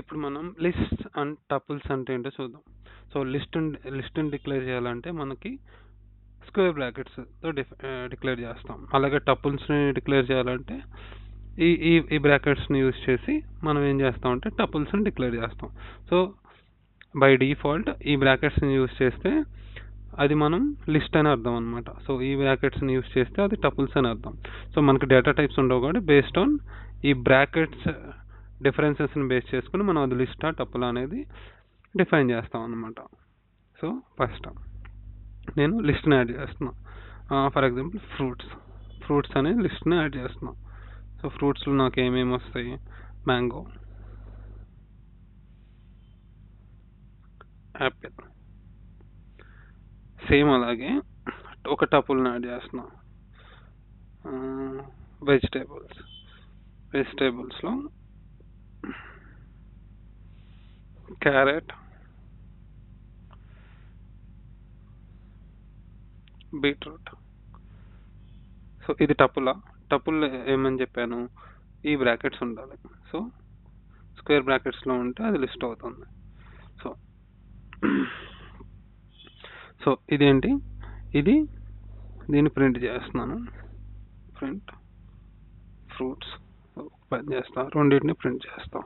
ఇప్పుడు మనం list and tuples అంటే ఏంటో చూద్దాం. సో లిస్ట్‌ని డిక్లేర్ చేయాలంటే మనకి స్క్వేర్ బ్రాకెట్స్‌తో డిక్లేర్ చేస్తాం. అలాగే టపుల్స్‌ని డిక్లేర్ చేయాలంటే ఈ ఈ ఈ బ్రాకెట్స్‌ని యూజ్ చేసి మనం ఏం చేస్తామంటే టపుల్స్‌ని డిక్లేర్ చేస్తాం. సో బై డిఫాల్ట్ ఈ బ్రాకెట్స్‌ని యూజ్ చేస్తే అది మనం లిస్ట్ అని అర్థం అనమాట. సో ఈ బ్రాకెట్స్‌ని యూజ్ చేస్తే అది టపుల్స్ అని అర్థం. సో మనకి డేటా టైప్స్ ఉండవు కాబట్టి బేస్డ్ ఆన్ ఈ బ్రాకెట్స్ డిఫరెన్సెస్ని బేస్ చేసుకుని మనం అది లిస్టా టపుల్ అనేది డిఫైన్ చేస్తాం అనమాట. సో ఫస్ట్ నేను లిస్ట్ని యాడ్ చేస్తున్నా. ఫర్ ఎగ్జాంపుల్ ఫ్రూట్స్ అనే లిస్ట్ని యాడ్ చేస్తున్నా. సో ఫ్రూట్స్లో నాకు ఏమేమి వస్తాయి, మ్యాంగో, యాపిల్. సేమ్ అలాగే ఒక టపుల్ని యాడ్ చేస్తున్నా. వెజిటేబుల్స్లో క్యారెట్, బీట్రూట్. సో ఇది టపుల్ ఏమని చెప్పాను, ఈ బ్రాకెట్స్ ఉండాలి. సో స్క్వేర్ బ్రాకెట్స్లో ఉంటే అది లిస్ట్ అవుతుంది. సో ఇదేంటి, దీన్ని ప్రింట్ చేస్తున్నాను. ప్రింట్ ఫ్రూట్స్ పని చేస్తా, రెండింటిని ప్రింట్ చేస్తాం.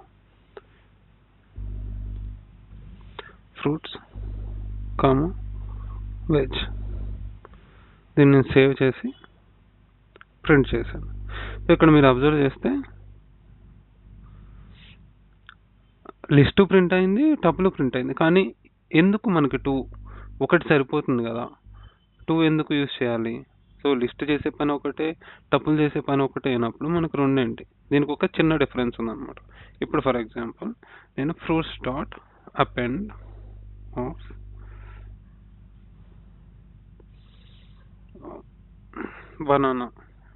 Fruits comma veg. దీన్ని సేవ్ చేసి ప్రింట్ చేశాను. ఇక్కడ మీరు అబ్జర్వ్ చేస్తే లిస్టు ప్రింట్ అయింది, టపుల్ ప్రింట్ అయింది. కానీ ఎందుకు మనకి 2 ఒకటి సరిపోతుంది కదా, 2 ఎందుకు యూజ్ చేయాలి? సో లిస్ట్ చేసే పని ఒకటే, టపుల్ చేసే పని ఒకటే అయినప్పుడు మనకు రెండేంటి, దీనికి ఒక చిన్న డిఫరెన్స్ ఉందన్నమాట. ఇప్పుడు ఫర్ ఎగ్జాంపుల్ నేను fruits dot append of banana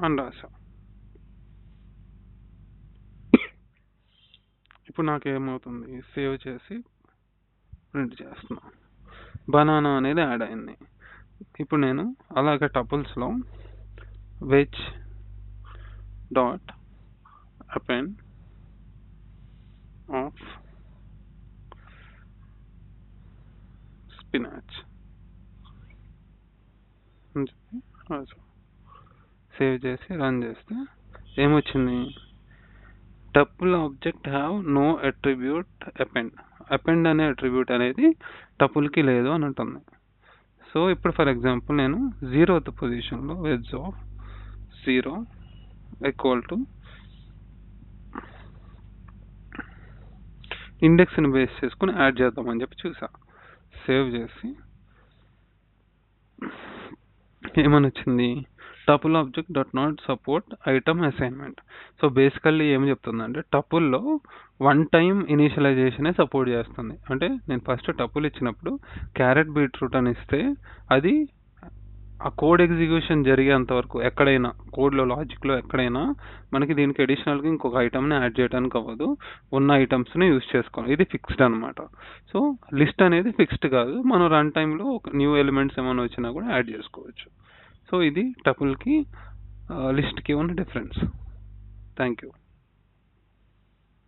అని రాసా. ఇప్పుడు నాకేమవుతుంది, సేవ్ చేసి ప్రింట్ చేస్తున్నా, బనానా అనేది యాడ్ అయింది. ఇప్పుడు నేను అలాగే టపుల్స్లో veg dot append of spinach అని చెప్పి సేవ్ చేసి రన్ చేస్తే ఏమొచ్చింది, tuple object have no attribute append అనే అట్రిబ్యూట్ అనేది టపుల్కి లేదు అని అంటుంది. సో ఇప్పుడు ఫర్ ఎగ్జాంపుల్ నేను 0th పొజిషన్లో వెజ్ ఆఫ్ 0 ఈక్వల్ టు ఇండెక్స్ని బేస్ చేసుకుని యాడ్ చేద్దామని చెప్పి చూసా. సేవ్ చేసి ఏమని వచ్చింది, tuple object does not support item assignment. So basically ఏం చెప్తుందంటే టపుల్లో 1 టైం ఇనీషియలైజేషనే సపోర్ట్ చేస్తుంది. అంటే నేను ఫస్ట్ టపుల్ ఇచ్చినప్పుడు క్యారెట్ బీట్రూట్ అని ఇస్తే అది ఆ కోడ్ ఎగ్జిక్యూషన్ జరిగేంత వరకు ఎక్కడైనా కోడ్లో లాజిక్లో ఎక్కడైనా మనకి దీనికి అడిషనల్గా ఇంకొక ఐటమ్ని యాడ్ చేయడానికి అవ్వదు, ఉన్న ఐటమ్స్ని యూజ్ చేసుకోవాలి. ఇది ఫిక్స్డ్ అనమాట. సో లిస్ట్ అనేది ఫిక్స్డ్ కాదు, మనం రన్ టైంలో ఒక న్యూ ఎలిమెంట్స్ ఏమైనా వచ్చినా కూడా యాడ్ చేసుకోవచ్చు. సో ఇది టపుల్కి లిస్ట్కి ఉన్న డిఫరెన్స్. Thank you.